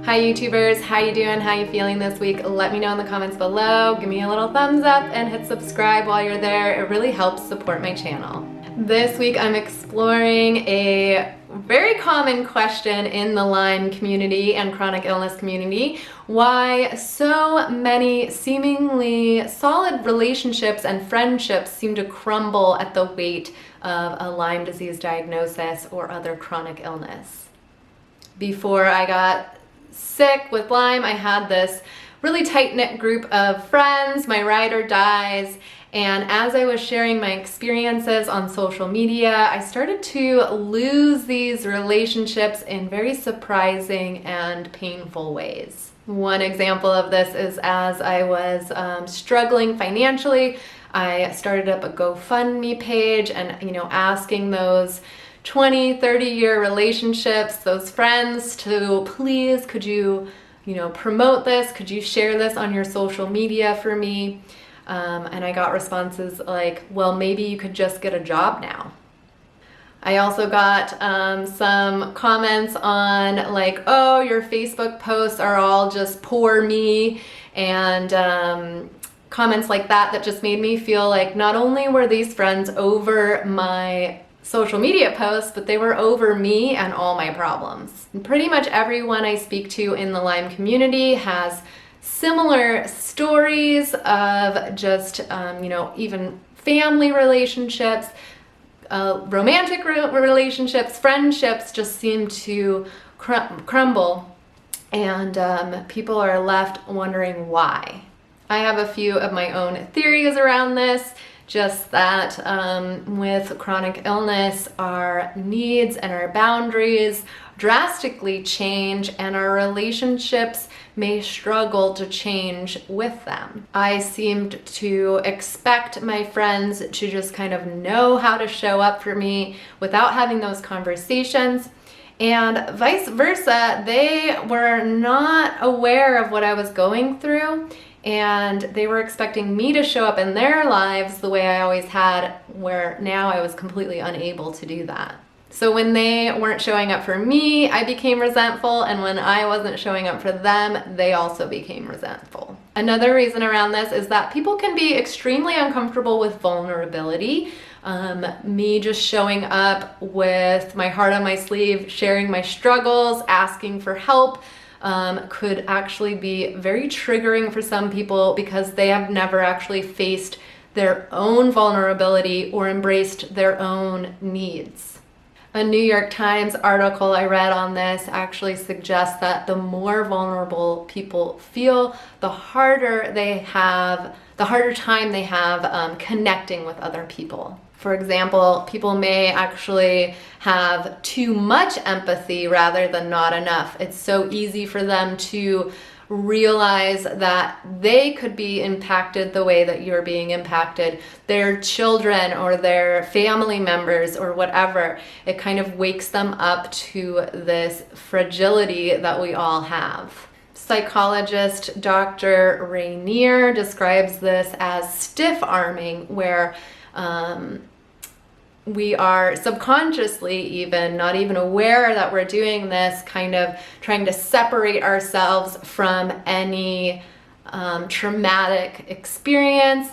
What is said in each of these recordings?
Hi YouTubers, how you doing? How you feeling this week? Let me know in the comments below. Give me a little thumbs up and hit subscribe while you're there. It really helps support my channel. This week I'm exploring a very common question in the Lyme community and chronic illness community: why so many seemingly solid relationships and friendships seem to crumble at the weight of a Lyme disease diagnosis or other chronic illness. Before I got sick with Lyme, I had this really tight-knit group of friends, my ride or dies, and as I was sharing my experiences on social media, I started to lose these relationships in very surprising and painful ways. One example of this is as I was struggling financially, I started up a GoFundMe page and, asking those 20, 30-year relationships, those friends, to please, could you, promote this? Could you share this on your social media for me? And I got responses like, well, maybe you could just get a job now. I also got some comments on like, oh, your Facebook posts are all just poor me, and comments like that just made me feel like not only were these friends over my social media posts, but they were over me and all my problems. And pretty much everyone I speak to in the Lyme community has similar stories of just, even family relationships, romantic relationships, friendships just seem to crumble, and people are left wondering why. I have a few of my own theories around this. Just that with chronic illness, our needs and our boundaries drastically change, and our relationships may struggle to change with them. I seemed to expect my friends to just kind of know how to show up for me without having those conversations, and vice versa. They were not aware of what I was going through, and they were expecting me to show up in their lives the way I always had, where now I was completely unable to do that. So when they weren't showing up for me, I became resentful, and when I wasn't showing up for them, they also became resentful. Another reason around this is that people can be extremely uncomfortable with vulnerability. Me just showing up with my heart on my sleeve, sharing my struggles, asking for help, could actually be very triggering for some people because they have never actually faced their own vulnerability or embraced their own needs. A New York Times article I read on this actually suggests that the more vulnerable people feel, the harder time they have connecting with other people. For example, people may actually have too much empathy rather than not enough. It's so easy for them to realize that they could be impacted the way that you're being impacted, their children or their family members or whatever. It kind of wakes them up to this fragility that we all have. Psychologist Dr. Rainier describes this as stiff arming, where we are subconsciously, even not even aware that we're doing this, kind of trying to separate ourselves from any traumatic experience,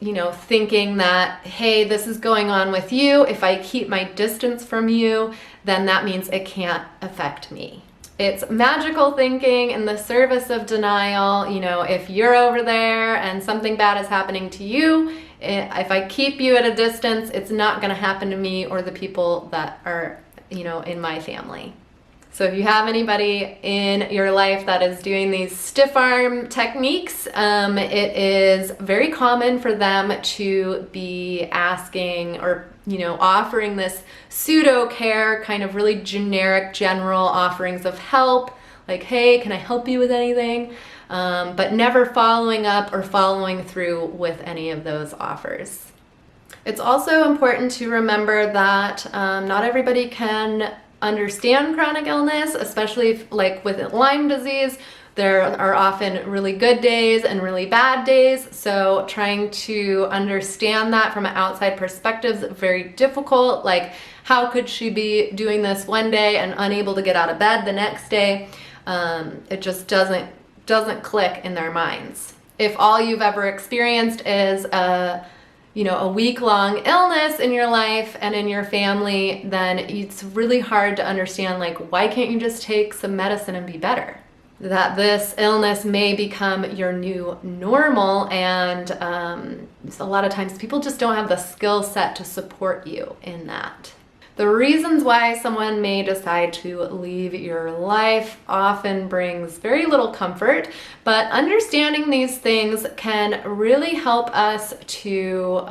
thinking that, hey, this is going on with you. If I keep my distance from you, then that means it can't affect me. It's magical thinking in the service of denial. If you're over there and something bad is happening to you, if I keep you at a distance, it's not going to happen to me or the people that are, in my family. So if you have anybody in your life that is doing these stiff arm techniques, it is very common for them to be asking or, offering this pseudo care, kind of really generic, general offerings of help, like, hey, can I help you with anything? But never following up or following through with any of those offers. It's also important to remember that not everybody can understand chronic illness, especially like with Lyme disease. There are often really good days and really bad days, so trying to understand that from an outside perspective is very difficult. Like, how could she be doing this one day and unable to get out of bed the next day? it just doesn't click in their minds. If all you've ever experienced is a week-long illness in your life and in your family, then it's really hard to understand, like, why can't you just take some medicine and be better? That this illness may become your new normal, and a lot of times people just don't have the skill set to support you in that. The reasons why someone may decide to leave your life often brings very little comfort, but understanding these things can really help us to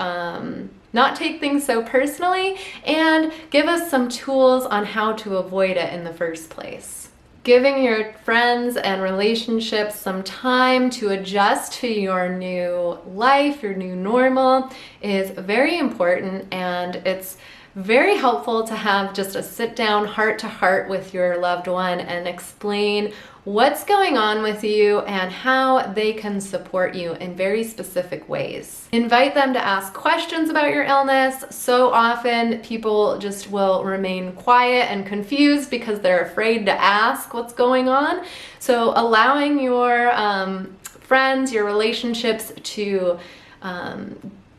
not take things so personally and give us some tools on how to avoid it in the first place. Giving your friends and relationships some time to adjust to your new life, your new normal, is very important, and it's very helpful to have just a sit down heart to heart with your loved one and explain what's going on with you and how they can support you in very specific ways. Invite them to ask questions about your illness. So often people just will remain quiet and confused because they're afraid to ask what's going on. So allowing your friends, your relationships to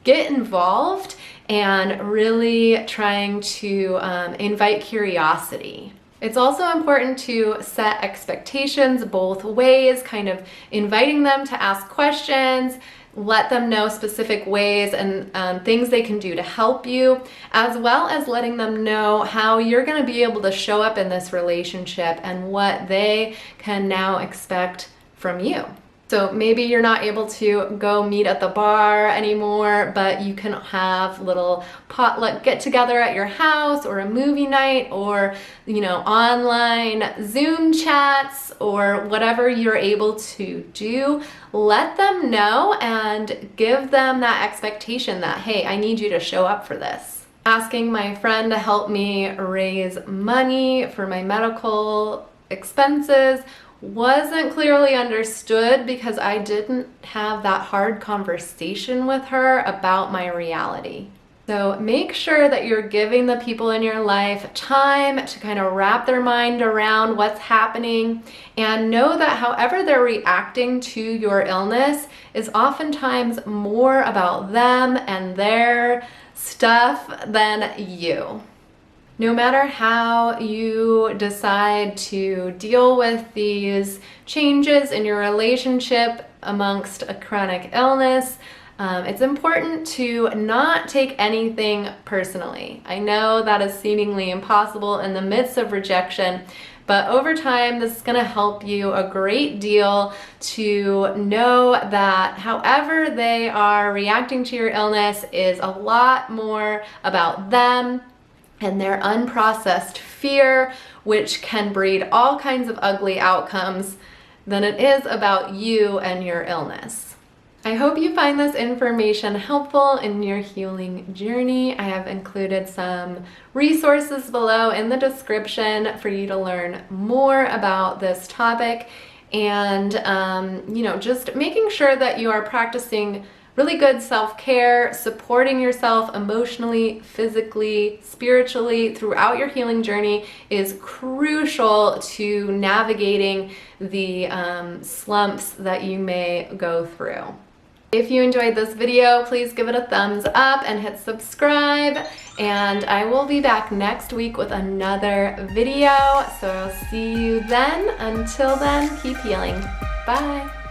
get involved and really trying to invite curiosity. It's also important to set expectations both ways, kind of inviting them to ask questions, let them know specific ways and things they can do to help you, as well as letting them know how you're going to be able to show up in this relationship and what they can now expect from you. So maybe you're not able to go meet at the bar anymore, but you can have little potluck get together at your house, or a movie night, or online Zoom chats, or whatever you're able to do. Let them know and give them that expectation that, hey, I need you to show up for this. Asking my friend to help me raise money for my medical expenses wasn't clearly understood because I didn't have that hard conversation with her about my reality. So make sure that you're giving the people in your life time to kind of wrap their mind around what's happening, and know that however they're reacting to your illness is oftentimes more about them and their stuff than you. No matter how you decide to deal with these changes in your relationship amongst a chronic illness, it's important to not take anything personally. I know that is seemingly impossible in the midst of rejection, but over time, this is going to help you a great deal to know that however they are reacting to your illness is a lot more about them and their unprocessed fear, which can breed all kinds of ugly outcomes, than it is about you and your illness. I hope you find this information helpful in your healing journey. I have included some resources below in the description for you to learn more about this topic, and just making sure that you are practicing really good self-care, supporting yourself emotionally, physically, spiritually throughout your healing journey is crucial to navigating the slumps that you may go through. If you enjoyed this video, please give it a thumbs up and hit subscribe, and I will be back next week with another video, so I'll see you then. Until then, keep healing. Bye.